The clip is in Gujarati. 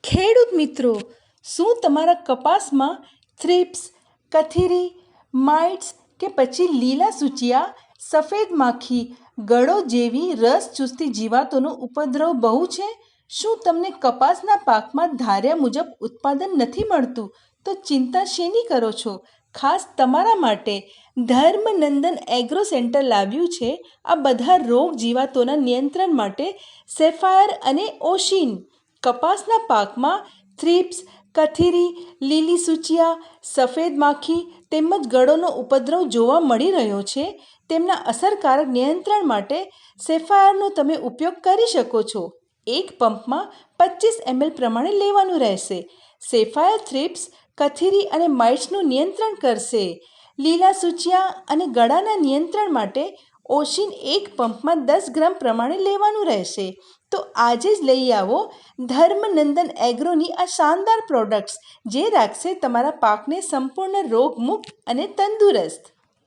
ખેડૂત મિત્રો, શું તમારા કપાસમાં થ્રિપ્સ, કથિરી, માઇટ્સ કે પછી લીલા સૂચિયા, સફેદ માખી, ગળો જેવી રસ ચૂસતી જીવાતોનો ઉપદ્રવ બહુ છે? શું તમને કપાસના પાકમાં ધાર્યા મુજબ ઉત્પાદન નથી મળતું? તો ચિંતા શેની કરો છો? ખાસ તમારા માટે ધર્મનંદન એગ્રો સેન્ટર લાવ્યું છે આ બધા રોગ જીવાતોના નિયંત્રણ માટે સેફાયર અને ઓશિન. કપાસના પાકમાં થ્રિપ્સ, કથિરી, લીલી સૂચિયા, સફેદ માખી તેમજ ગળોનો ઉપદ્રવ જોવા મળી રહ્યો છે. તેમના અસરકારક નિયંત્રણ માટે સેફાયરનો તમે ઉપયોગ કરી શકો છો. એક પંપમાં 25 ml પ્રમાણે લેવાનું રહેશે. સેફાયર થ્રિપ્સ, કથિરી અને માઇટ્સનું નિયંત્રણ કરશે. લીલા સૂચિયા અને ગળાના નિયંત્રણ માટે ઓશિન એક પંપમાં 10 ગ્રામ પ્રમાણે લેવાનું રહેશે. તો આજે જ લઈ આવો ધર્મનંદન એગ્રોની આ શાનદાર પ્રોડક્ટ્સ, જે રાખશે તમારા પાકને સંપૂર્ણ રોગમુક્ત અને તંદુરસ્ત.